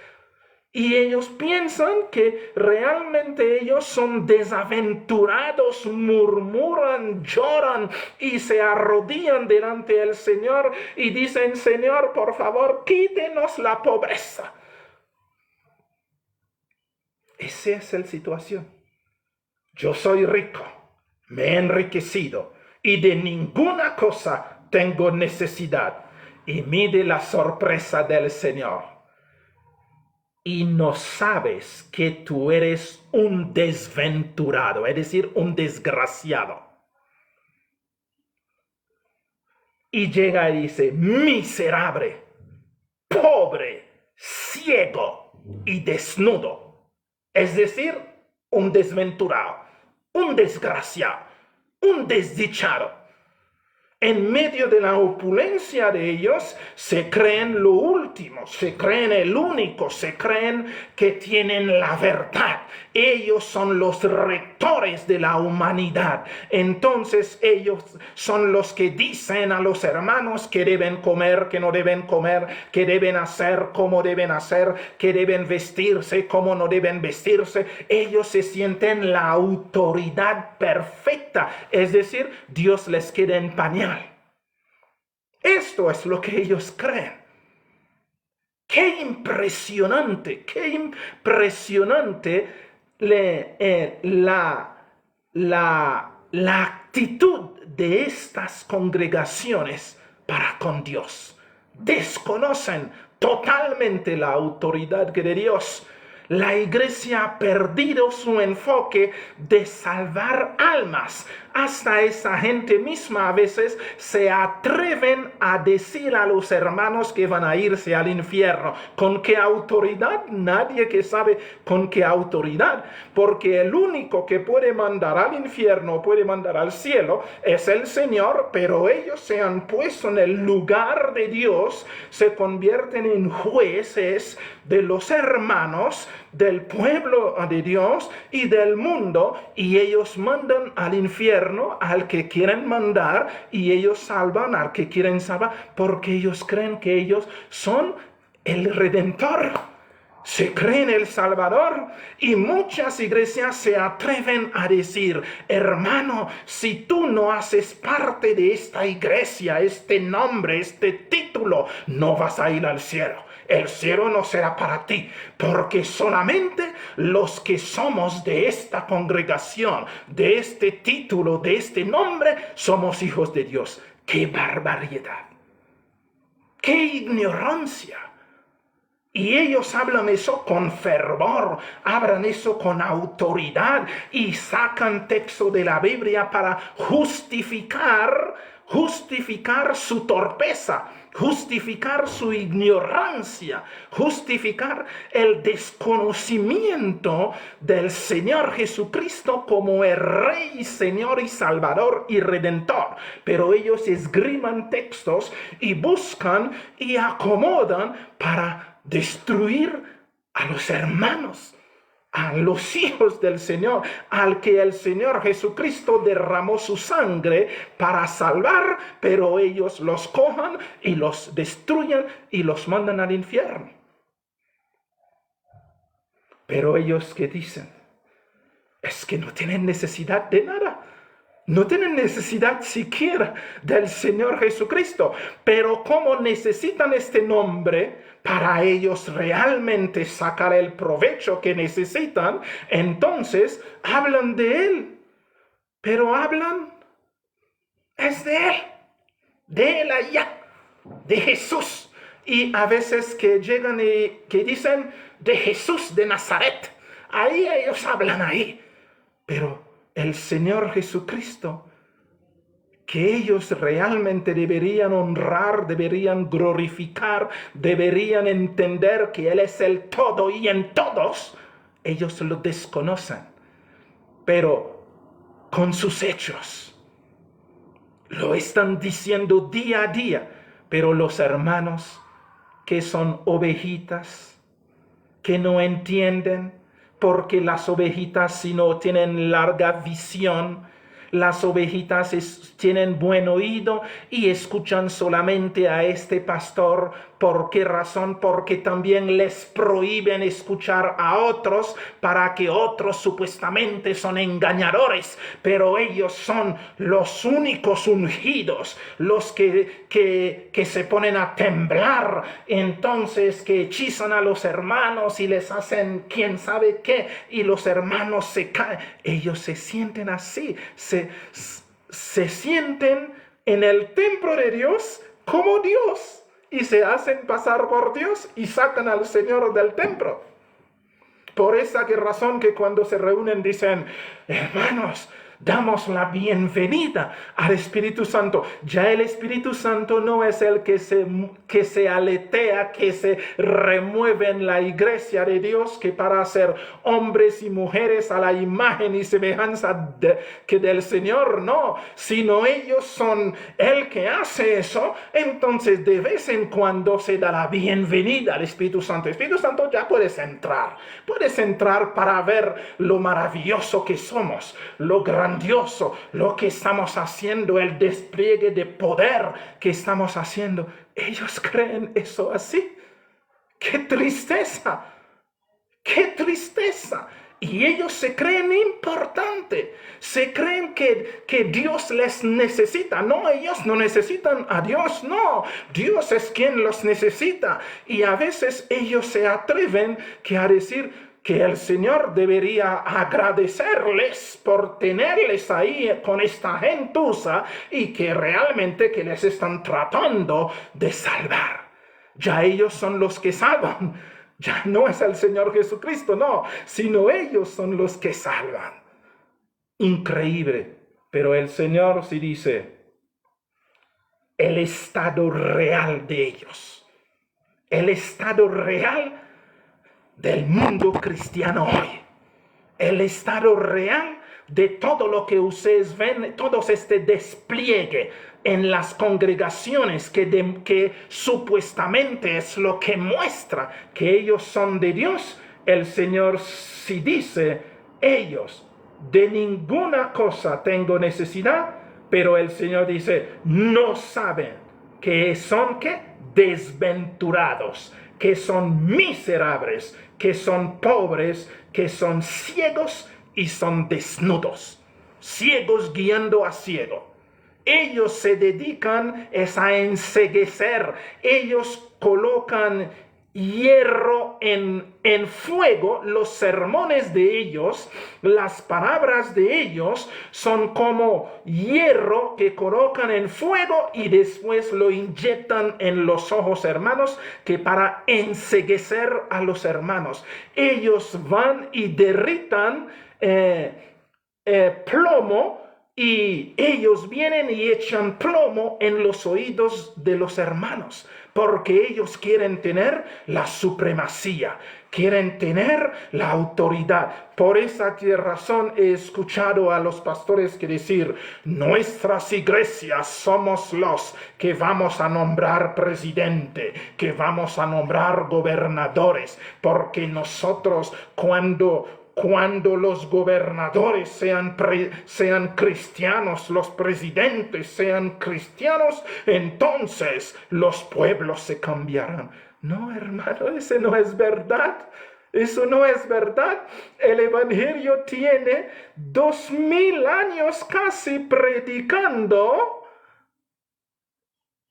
Y ellos piensan que realmente ellos son desaventurados, murmuran, lloran y se arrodillan delante del Señor y dicen: Señor, por favor, quítenos la pobreza. Esa es la situación. Yo soy rico, me he enriquecido y de ninguna cosa tengo necesidad. Y mire la sorpresa del Señor. Y no sabes que tú eres un desventurado, es decir, un desgraciado. Y llega y dice: miserable, pobre, ciego y desnudo. Es decir, un desventurado, un desgraciado, un desdichado. En medio de la opulencia de ellos, se creen lo último, se creen el único, se creen que tienen la verdad. Ellos son los rectores de la humanidad. Entonces ellos son los que dicen a los hermanos que deben comer, que no deben comer, que deben hacer, cómo deben hacer, que deben vestirse, cómo no deben vestirse. Ellos se sienten la autoridad perfecta, es decir, Dios les queda en pañal. Esto es lo que ellos creen. Qué impresionante la actitud de estas congregaciones para con Dios. Desconocen totalmente la autoridad de Dios. La iglesia ha perdido su enfoque de salvar almas. Hasta esa gente misma a veces se atreven a decir a los hermanos que van a irse al infierno. ¿Con qué autoridad? Nadie que sabe con qué autoridad. Porque el único que puede mandar al infierno, puede mandar al cielo, es el Señor. Pero ellos se han puesto en el lugar de Dios, se convierten en jueces de los hermanos, del pueblo de Dios y del mundo, y ellos mandan al infierno al que quieren mandar, y ellos salvan al que quieren salvar, porque ellos creen que ellos son el Redentor. se cree en el Salvador y muchas iglesias se atreven a decir, hermano, si tú no haces parte de esta iglesia, este nombre, este título, no vas a ir al cielo. El cielo no será para ti, porque solamente los que somos de esta congregación, de este título, de este nombre, somos hijos de Dios. ¡Qué barbaridad! ¡Qué ignorancia! Y ellos hablan eso con fervor, hablan eso con autoridad y sacan texto de la Biblia para justificar su torpeza, justificar su ignorancia, justificar el desconocimiento del Señor Jesucristo como el Rey, Señor y Salvador y Redentor. Pero ellos esgriman textos y buscan y acomodan para destruir a los hermanos, a los hijos del Señor, al que el Señor Jesucristo derramó su sangre para salvar, pero ellos los cojan y los destruyen y los mandan al infierno. Pero ellos, ¿qué dicen? Es que no tienen necesidad de nada. No tienen necesidad siquiera del Señor Jesucristo, pero como necesitan este nombre para ellos realmente sacar el provecho que necesitan, entonces hablan de Él, pero es de Él allá, de Jesús. Y a veces que llegan y que dicen de Jesús de Nazaret, ahí ellos hablan ahí, pero el Señor Jesucristo, que ellos realmente deberían honrar, deberían glorificar, deberían entender que Él es el todo y en todos, ellos lo desconocen. Pero con sus hechos lo están diciendo día a día. Pero los hermanos que son ovejitas, que no entienden, porque las ovejitas si no tienen larga visión, las ovejitas tienen buen oído y escuchan solamente a este pastor. ¿Por qué razón? Porque también les prohíben escuchar a otros para que otros supuestamente son engañadores, pero ellos son los únicos ungidos, los que se ponen a temblar, entonces que hechizan a los hermanos y les hacen quién sabe qué, y los hermanos se caen. Ellos se sienten así, se sienten en el templo de Dios como Dios. Y se hacen pasar por Dios y sacan al Señor del templo. Por esa razón que cuando se reúnen dicen, hermanos, damos la bienvenida al Espíritu Santo. Ya el Espíritu Santo no es el que se aletea, que se remueve en la iglesia de Dios, que para hacer hombres y mujeres a la imagen y semejanza del Señor, no, sino ellos son el que hace eso. Entonces de vez en cuando se da la bienvenida al Espíritu Santo. Espíritu Santo, ya puedes entrar para ver lo maravilloso que somos, lo grandioso, lo que estamos haciendo, el despliegue de poder que estamos haciendo. Ellos creen eso así. ¡Qué tristeza! ¡Qué tristeza! Y ellos se creen importantes, se creen que Dios les necesita. No, ellos no necesitan a Dios, no. Dios es quien los necesita. Y a veces ellos se atreven a decir que el Señor debería agradecerles por tenerles ahí con esta gentuza y que realmente que les están tratando de salvar. Ya ellos son los que salvan. Ya no es el Señor Jesucristo, no, sino ellos son los que salvan. Increíble. Pero el Señor sí dice, el estado real de ellos, el estado real del mundo cristiano hoy, el estado real de todo lo que ustedes ven, todo este despliegue en las congregaciones que supuestamente es lo que muestra que ellos son de Dios. El Señor sí dice, ellos de ninguna cosa tengo necesidad, pero el Señor dice, no saben que son desventurados, que son miserables, que son pobres, que son ciegos y son desnudos. Ciegos guiando a ciego. Ellos se dedican a enceguecer. Ellos colocan hierro en fuego. Los sermones de ellos, las palabras de ellos son como hierro que colocan en fuego y después lo inyectan en los ojos, hermanos, que para enceguecer a los hermanos. Ellos van y derritan plomo, y ellos vienen y echan plomo en los oídos de los hermanos, porque ellos quieren tener la supremacía, quieren tener la autoridad. Por esa razón he escuchado a los pastores que decir: nuestras iglesias somos los que vamos a nombrar presidente, que vamos a nombrar gobernadores, porque nosotros cuando los gobernadores sean cristianos, los presidentes sean cristianos, entonces los pueblos se cambiarán. No, hermano, eso no es verdad. Eso no es verdad. El evangelio tiene 2000 años casi predicando,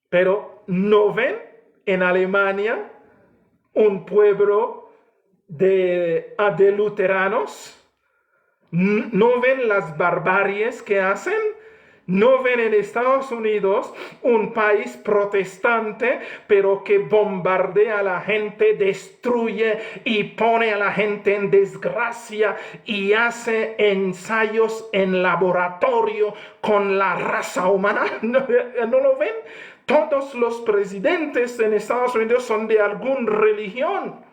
pero ¿no ven en Alemania un pueblo de luteranos? ¿No ven las barbaries que hacen? ¿No ven en Estados Unidos un país protestante, pero que bombardea a la gente, destruye y pone a la gente en desgracia y hace ensayos en laboratorio con la raza humana? ¿No lo ven? Todos los presidentes en Estados Unidos son de alguna religión.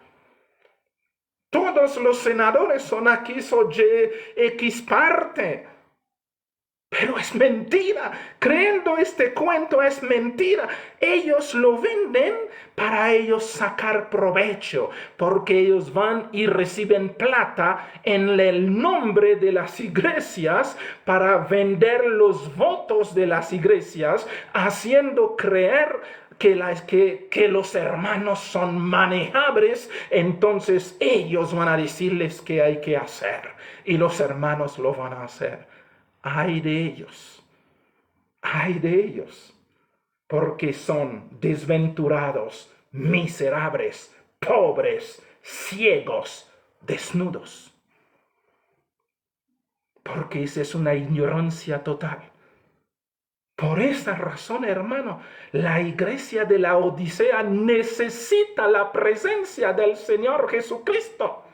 Todos los senadores son X o Y, X parte. Pero es mentira. Creyendo este cuento es mentira. Ellos lo venden para ellos sacar provecho, porque ellos van y reciben plata en el nombre de las iglesias para vender los votos de las iglesias, haciendo creer que los hermanos son manejables. Entonces ellos van a decirles qué hay que hacer y los hermanos lo van a hacer. Ay de ellos, porque son desventurados, miserables, pobres, ciegos, desnudos. Porque esa es una ignorancia total. Por esta razón, hermano, la iglesia de la Odisea necesita la presencia del Señor Jesucristo.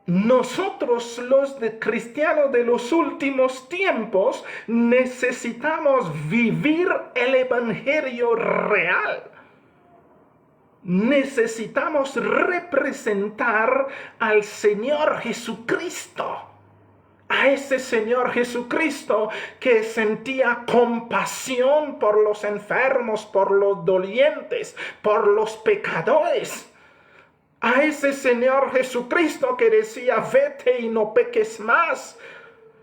Nosotros, los cristianos de los últimos tiempos, necesitamos vivir el evangelio real. Necesitamos representar al Señor Jesucristo. A ese Señor Jesucristo que sentía compasión por los enfermos, por los dolientes, por los pecadores. A ese Señor Jesucristo que decía: vete y no peques más.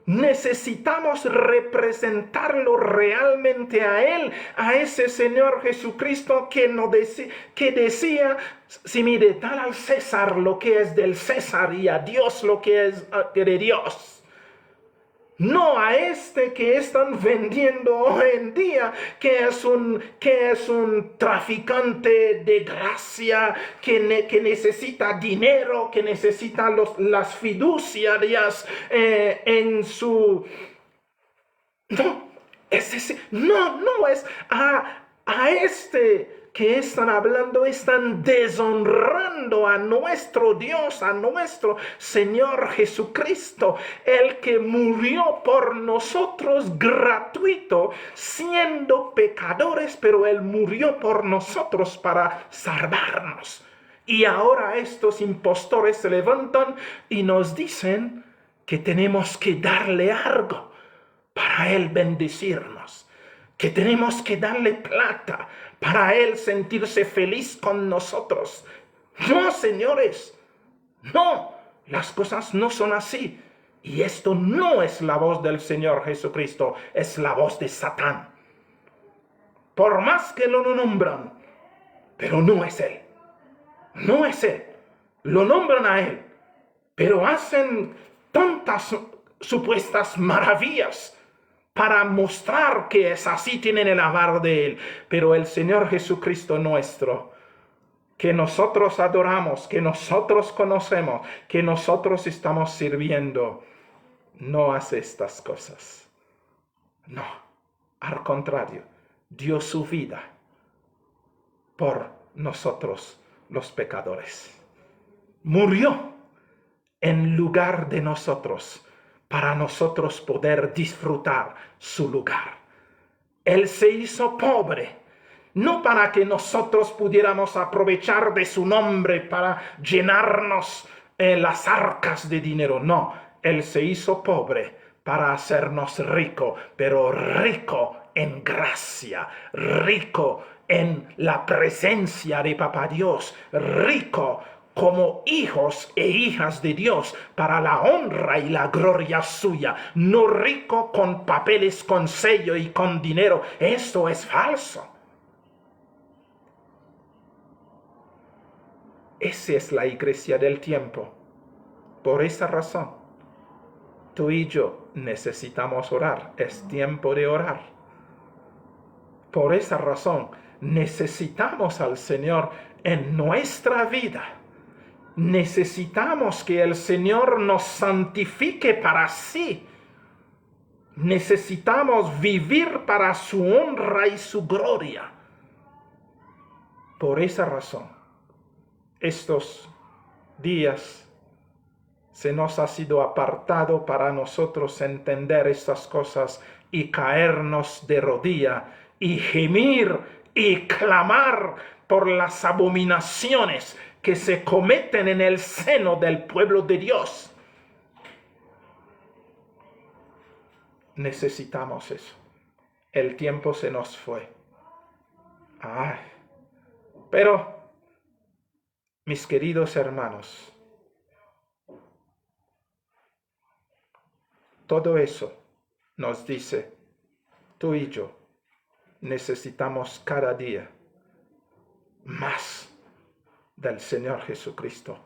Necesitamos representarlo realmente a Él, a ese Señor Jesucristo que decía: si mire, dale al César lo que es del César y a Dios lo que es de Dios. No a este que están vendiendo hoy en día, que es un traficante de gracia, que necesita dinero, que necesita las fiduciarias en su... No, no es a este que están hablando, están deshonrando a nuestro Dios, a nuestro Señor Jesucristo, el que murió por nosotros gratuito, siendo pecadores, pero Él murió por nosotros para salvarnos. Y ahora estos impostores se levantan y nos dicen que tenemos que darle algo para Él bendecirnos, que tenemos que darle plata para Él sentirse feliz con nosotros. No, señores, no, las cosas no son así. Y esto no es la voz del Señor Jesucristo, es la voz de Satán. por más que lo nombran, pero no es Él. No es Él. Lo nombran a Él, pero hacen tantas supuestas maravillas para mostrar que es así, tienen el avar de Él. Pero el Señor Jesucristo nuestro, que nosotros adoramos, que nosotros conocemos, que nosotros estamos sirviendo, no hace estas cosas. No, al contrario, dio su vida por nosotros los pecadores. Murió en lugar de nosotros, para nosotros poder disfrutar su lugar. Él se hizo pobre, no para que nosotros pudiéramos aprovechar de su nombre para llenarnos las arcas de dinero. No, Él se hizo pobre para hacernos rico, pero rico en gracia, rico en la presencia de Papá Dios, rico como hijos e hijas de Dios para la honra y la gloria suya, no rico con papeles, con sello y con dinero. Esto es falso. Esa es la iglesia del tiempo. Por esa razón, tú y yo necesitamos orar. Es tiempo de orar. Por esa razón, necesitamos al Señor en nuestra vida. Necesitamos que el Señor nos santifique para sí. Necesitamos vivir para su honra y su gloria. Por esa razón, estos días se nos ha sido apartado para nosotros entender estas cosas y caernos de rodilla y gemir y clamar por las abominaciones que se cometen en el seno del pueblo de Dios. Necesitamos eso. El tiempo se nos fue. Ay. Pero, mis queridos hermanos, todo eso nos dice, tú y yo necesitamos cada día más del Señor Jesucristo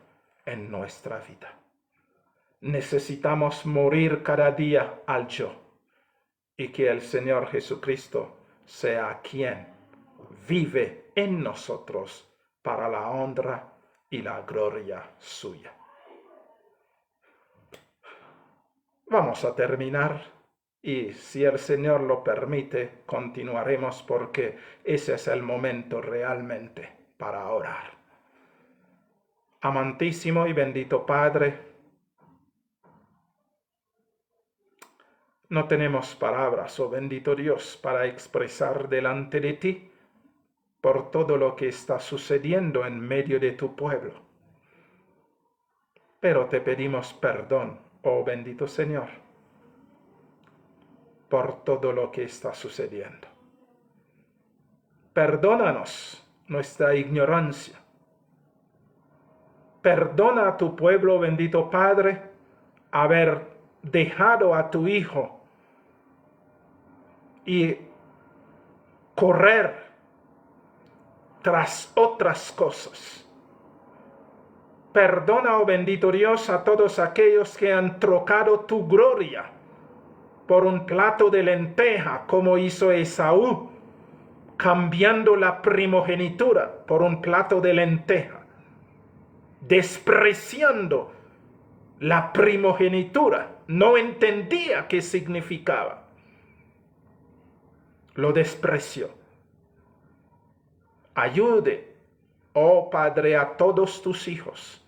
en nuestra vida. Necesitamos morir cada día al yo y que el Señor Jesucristo sea quien vive en nosotros para la honra y la gloria suya. Vamos a terminar y si el Señor lo permite, continuaremos porque ese es el momento realmente para orar. Amantísimo y bendito Padre, no tenemos palabras, oh bendito Dios, para expresar delante de ti por todo lo que está sucediendo en medio de tu pueblo. Pero te pedimos perdón, oh bendito Señor, por todo lo que está sucediendo. Perdónanos nuestra ignorancia. Perdona a tu pueblo, bendito Padre, haber dejado a tu Hijo y correr tras otras cosas. Perdona, oh bendito Dios, a todos aquellos que han trocado tu gloria por un plato de lenteja, como hizo Esaú, cambiando la primogenitura por un plato de lenteja, despreciando la primogenitura, no entendía qué significaba. Lo despreció. Ayude, oh Padre, a todos tus hijos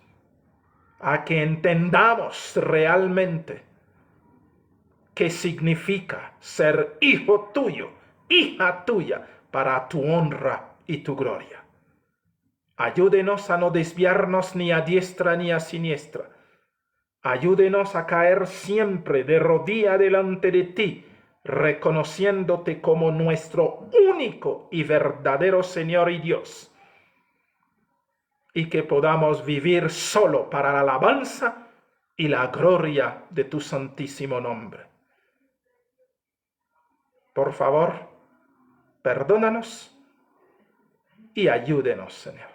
a que entendamos realmente qué significa ser hijo tuyo, hija tuya, para tu honra y tu gloria. Ayúdenos a no desviarnos ni a diestra ni a siniestra. Ayúdenos a caer siempre de rodilla delante de ti, reconociéndote como nuestro único y verdadero Señor y Dios. Y que podamos vivir solo para la alabanza y la gloria de tu santísimo nombre. Por favor, Perdónanos y ayúdenos, Señor.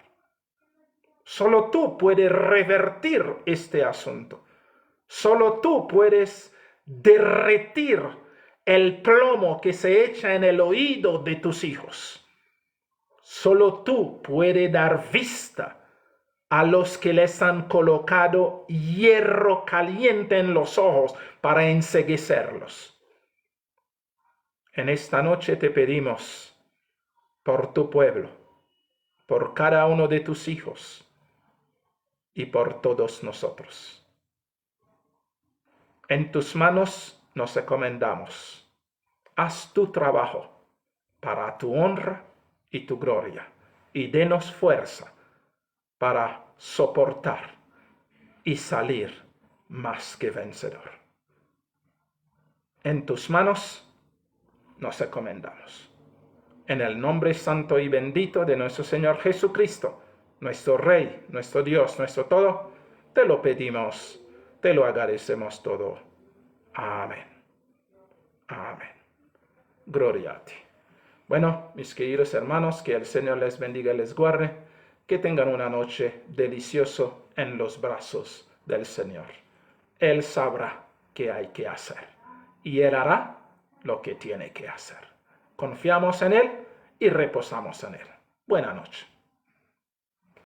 Solo tú puedes revertir este asunto. Solo tú puedes derretir el plomo que se echa en el oído de tus hijos. Solo tú puedes dar vista a los que les han colocado hierro caliente en los ojos para enceguecerlos. En esta noche te pedimos por tu pueblo, por cada uno de tus hijos y por todos nosotros. En tus manos nos encomendamos. Haz tu trabajo para tu honra y tu gloria, y denos fuerza para soportar y salir más que vencedor. En tus manos nos encomendamos. En el nombre santo y bendito de nuestro Señor Jesucristo, nuestro Rey, nuestro Dios, nuestro todo, te lo pedimos, te lo agradecemos todo. Amén. Amén. Gloria a ti. Bueno, mis queridos hermanos, que el Señor les bendiga y les guarde, que tengan una noche deliciosa en los brazos del Señor. Él sabrá qué hay que hacer y Él hará lo que tiene que hacer. Confiamos en Él y reposamos en Él. Buena noche.